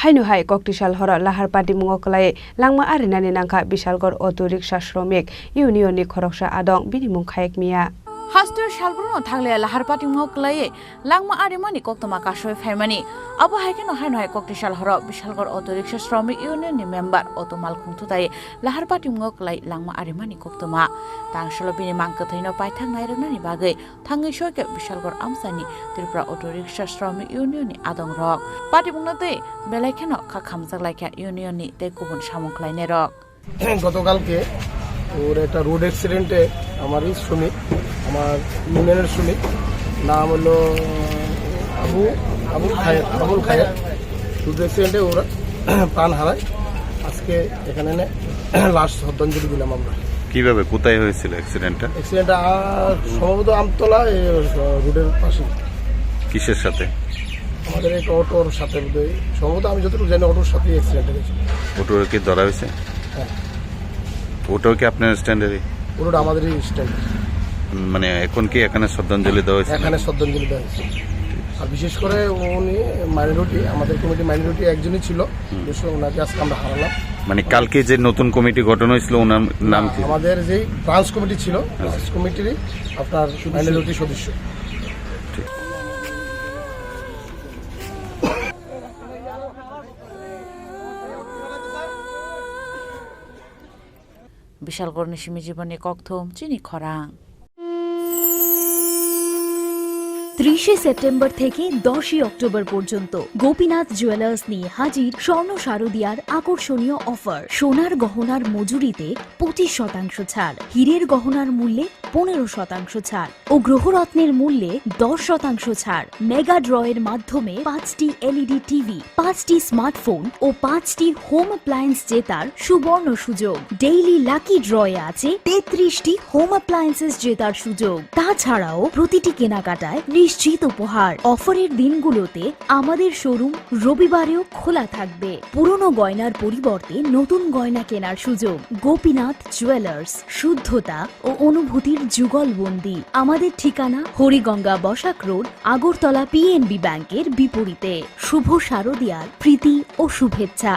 হাইনুহাই ককটিশাল হর লাহার পাটি মুঙ্গকলাই লাংমা আরিনানি নাংখা Bishalgarh auto rickshaw শ্রমিক ইউনিয়ননি খরকসা আদং বিনি মুং খায়েক মিয়া হাস্টের সালব্রনো থাকলে লাহার পাটি মুঙ্গকলাই লাংমা আরিমানি কক্তমা কাশয় ফাইমানি আবু হাইকেন হাইনুহাই ককটিশাল হর বিশালগড় অটো রিক্সা শ্রমিক ইউনিয়ননি মেম্বার অটো মালখুংথুতাই লাহার পাটি মুঙ্গকলাই লাংমা আরিমানি কক্তমা তাংশাল বিনি মাংকথৈনো পাইথাং নাইরনানি বাগৈ থাঙ্গै সয়কে বিশালগড় আমসানি ত্রিপুরা অটো রিক্সা শ্রমিক ইউনিয়ননি আদং রক পাটি মুঙ্গনাতে বেলাইখেনো খামজাগলাইখা ইউনিয়ননি তে গুবুন সামংখলাইনে রক গতকালকে ওর একটা রোড অ্যাক্সিডেন্টে আমারই শ্রমিক আমার ইউনিয়নের শ্রমিক নাম হলো আবুল খায়ের রোড অ্যাক্সিডেন্টে ওরা প্রাণ হারায়। আজকে এখানে লাশ শ্রদ্ধাঞ্জলি দিলাম আমরা। কিভাবে কোথায় হয়েছিল অ্যাক্সিডেন্টটা? সম্ভবত আমতলা রোডের পাশে। কিসের সাথে? আমাদের একটা অটোর সাথে সম্ভবত, আমি যতটুকু জানি অটোর সাথে অ্যাক্সিডেন্ট হয়েছে। ওটোর কি ধরা হয়েছে? হ্যাঁ, ওটাও কি আপনার স্ট্যান্ডার্ডে? ওটা আমাদেরই স্ট্যান্ড। মানে এখন কি এখানে শ্রদ্ধাঞ্জলি দেওয়া হয়েছে? এখানে শ্রদ্ধাঞ্জলি দেওয়া হয়েছে। আর বিশেষ করে উনি মাইনরিটি, আমাদের কমিটি মাইনরিটি একজনই ছিল, ওনাকে আজকে আমরা হারালাম। মানে কালকে যে নতুন কমিটি গঠন হয়েছিল ওনার নাম কি? আমাদের যে ব্রাঞ্চ কমিটি ছিল, ব্রাঞ্চ কমিটিরই আপনার মাইনরিটি সদস্য। বিশালগড় নিশিমি জীবনে ককথম চিনি খরাং। 30 সেপ্টেম্বর থেকে 10 অক্টোবর পর্যন্ত গোপীনাথ জুয়েলার্স নিয়ে হাজির স্বর্ণ শারদিয়ার আকর্ষণীয় অফার। সোনার গহনার মজুরিতে 25% ছাড়, হীরের গহনার মূল্যে 15% ছাড় ও গ্রহরত্নের মূল্যে 10% ছাড়। মেগা ড্রয়ের মাধ্যমে 5টি এলইডি টিভি, 5টি স্মার্টফোন ও 5টি হোম অ্যাপ্লায়েন্স জেতার সুবর্ণ সুযোগ। ডেইলি লাকি ড্রয়ে আছে 33টি হোম অ্যাপ্লায়েন্সেস জেতার সুযোগ। তাছাড়াও প্রতিটি কেনাকাটায় নিশ্চিত উপহার। অফারের দিনগুলোতে আমাদের শোরুম রবিবারেও খোলা থাকবে। পুরনো গয়নার পরিবর্তে নতুন গয়না কেনার সুযোগ। গোপীনাথ জুয়েলার্স, শুদ্ধতা ও অনুভূতির যুগলবন্দি। আমাদের ঠিকানা হরিগঙ্গা বসাক রোড, আগরতলা পিএনবি ব্যাংকের বিপরীতে। শুভ শারদিয়ার প্রীতি ও শুভেচ্ছা।